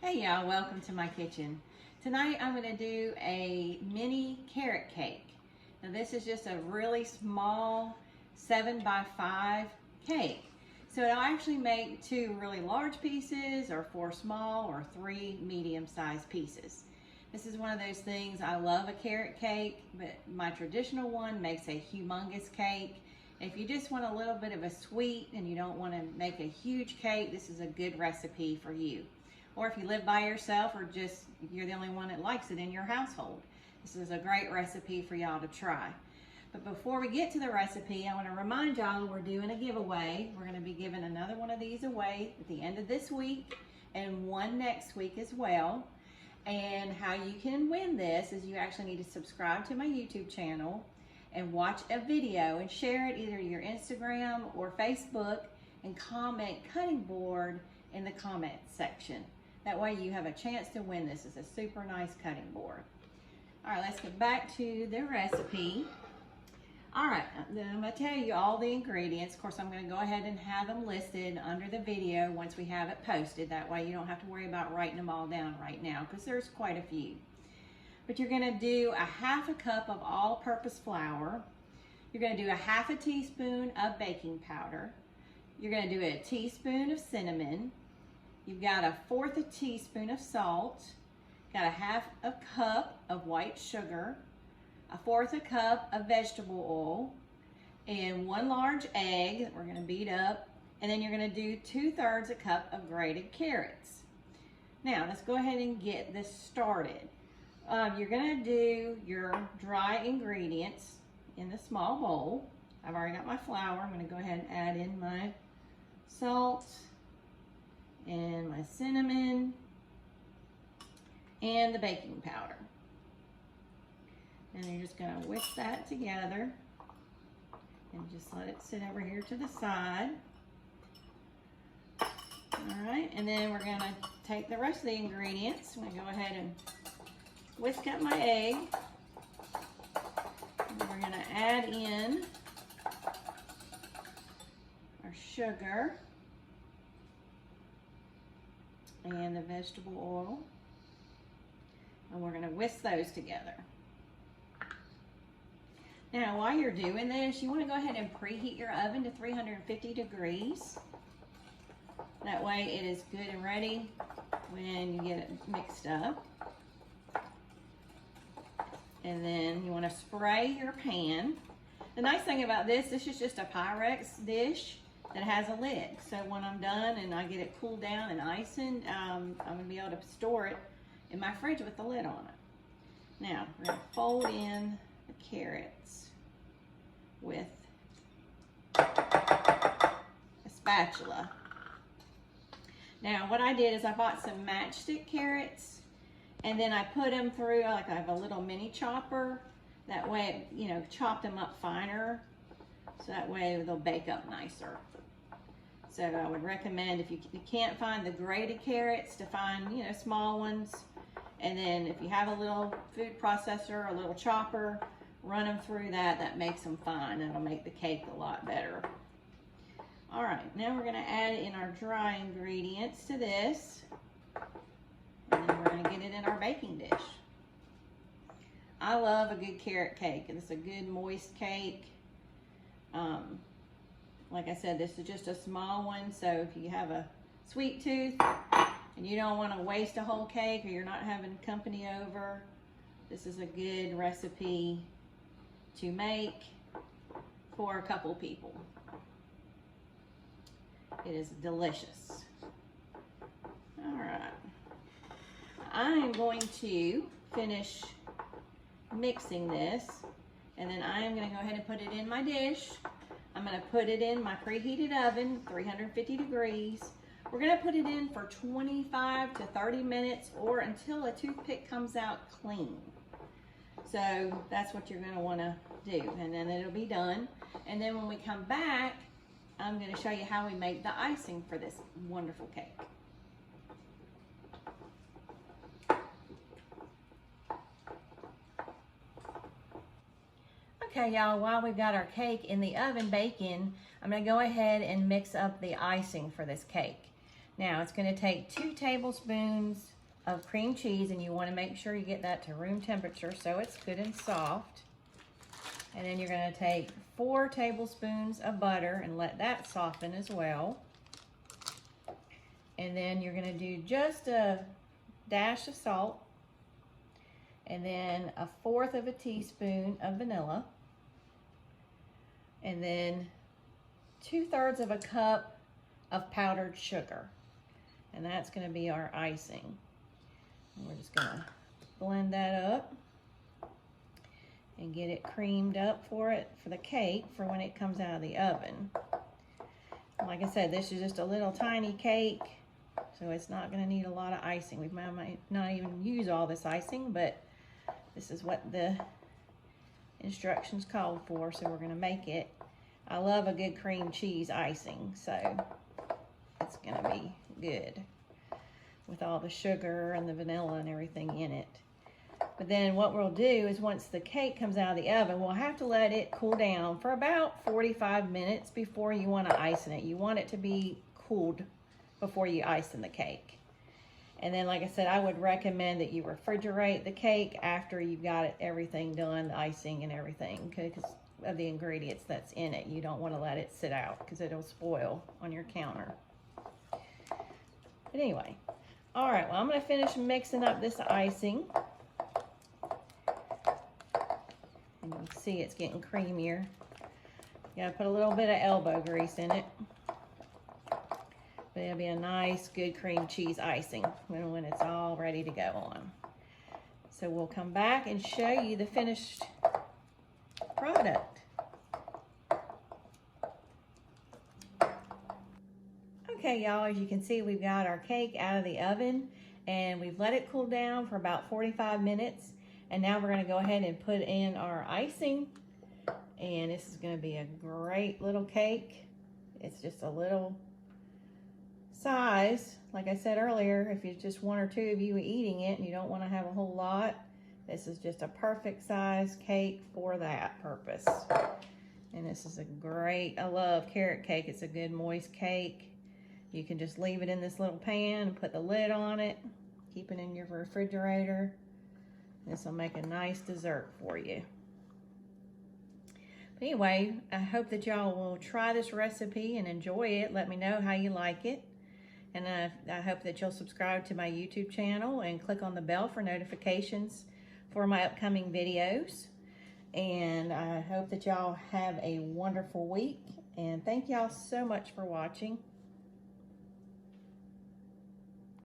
Hey y'all, welcome to my kitchen. Tonight I'm going to do a mini carrot cake. Now this is just a really small 7x5 cake. So it'll actually make 2 really large pieces or 4 small or 3 medium-sized pieces. This is one of those things, I love a carrot cake, but my traditional one makes a humongous cake. If you just want a little bit of a sweet and you don't want to make a huge cake, this is a good recipe for you. Or if you live by yourself or just you're the only one that likes it in your household, this is a great recipe for y'all to try. But before we get to the recipe, I want to remind y'all we're doing a giveaway. We're going to be giving another one of these away at the end of this week and one next week as well. And how you can win this is you actually need to subscribe to my YouTube channel and watch a video and share it either to your Instagram or Facebook and comment cutting board in the comments section. That way you have a chance to win this. It's a super nice cutting board. All right, let's get back to the recipe. All right, then I'm gonna tell you all the ingredients. Of course, I'm gonna go ahead and have them listed under the video once we have it posted. That way you don't have to worry about writing them all down right now because there's quite a few. But you're gonna do a 1/2 cup of all-purpose flour. You're gonna do a 1/2 teaspoon of baking powder. You're gonna do a teaspoon of cinnamon. You've got a 1/4 teaspoon of salt, got a 1/2 cup of white sugar, a 1/4 cup of vegetable oil, and 1 large egg that we're gonna beat up, and then you're gonna do 2/3 a cup of grated carrots. Now, let's go ahead and get this started. You're gonna do your dry ingredients in the small bowl. I've already got my flour. I'm gonna go ahead and add in my salt, and my cinnamon, and the baking powder. And you're just gonna whisk that together and just let it sit over here to the side. All right, and then we're gonna take the rest of the ingredients. I'm gonna go ahead and whisk up my egg. And we're gonna add in our sugar and the vegetable oil, and we're going to whisk those together. Now, while you're doing this, you want to go ahead and preheat your oven to 350 degrees. That way it is good and ready when you get it mixed up. And then you want to spray your pan. The nice thing about this is just a Pyrex dish that has a lid. So when I'm done and I get it cooled down and icing, I'm gonna be able to store it in my fridge with the lid on it. Now, we're gonna fold in the carrots with a spatula. Now, what I did is I bought some matchstick carrots and then I put them through, like I have a little mini chopper. That way, you know, chop them up finer. So that way they'll bake up nicer. So I would recommend, if you can't find the grated carrots, to find, you know, small ones. And then if you have a little food processor, a little chopper, run them through that. That makes them fine. That'll make the cake a lot better. All right, now we're gonna add in our dry ingredients to this. And then we're gonna get it in our baking dish. I love a good carrot cake, and it's a good moist cake. Like I said, this is just a small one, so if you have a sweet tooth and you don't want to waste a whole cake, or you're not having company over, this is a good recipe to make for a couple people. It is delicious. All right, I am going to finish mixing this, and then I am going to go ahead and put it in my dish. I'm going to put it in my preheated oven, 350 degrees. We're going to put it in for 25 to 30 minutes or until a toothpick comes out clean. So that's what you're going to want to do, and then it'll be done. And then when we come back, I'm going to show you how we make the icing for this wonderful cake. Okay, y'all, while we've got our cake in the oven baking, I'm going to go ahead and mix up the icing for this cake. Now, it's going to take 2 tablespoons of cream cheese, and you want to make sure you get that to room temperature so it's good and soft. And then you're going to take 4 tablespoons of butter and let that soften as well. And then you're going to do just a dash of salt, and then 1/4 of a teaspoon of vanilla, and then 2/3 of a cup of powdered sugar. And that's going to be our icing. And we're just going to blend that up and get it creamed up for the cake for when it comes out of the oven. Like I said, this is just a little tiny cake, so it's not going to need a lot of icing. We might not even use all this icing, but this is what the instructions called for, so we're going to make it. I love a good cream cheese icing, so it's going to be good with all the sugar and the vanilla and everything in it. But then what we'll do is once the cake comes out of the oven, we'll have to let it cool down for about 45 minutes before you want to ice it. You want it to be cooled before you ice in the cake. And then, like I said, I would recommend that you refrigerate the cake after you've got everything done, the icing and everything, because of the ingredients that's in it. You don't want to let it sit out because it'll spoil on your counter. But anyway, all right, well, I'm going to finish mixing up this icing. And you can see it's getting creamier. You got to put a little bit of elbow grease in it. But it'll be a nice, good cream cheese icing when it's all ready to go on. So we'll come back and show you the finished product. Okay, y'all, as you can see, we've got our cake out of the oven and we've let it cool down for about 45 minutes. And now we're going to go ahead and put in our icing. And this is going to be a great little cake. It's just a little size. Like I said earlier, if it's just 1 or 2 of you eating it and you don't want to have a whole lot, this is just a perfect size cake for that purpose. And this is a great, I love carrot cake. It's a good moist cake. You can just leave it in this little pan and put the lid on it. Keep it in your refrigerator. This will make a nice dessert for you. But anyway, I hope that y'all will try this recipe and enjoy it. Let me know how you like it. And I hope that you'll subscribe to my YouTube channel and click on the bell for notifications for my upcoming videos. And I hope that y'all have a wonderful week. And thank y'all so much for watching.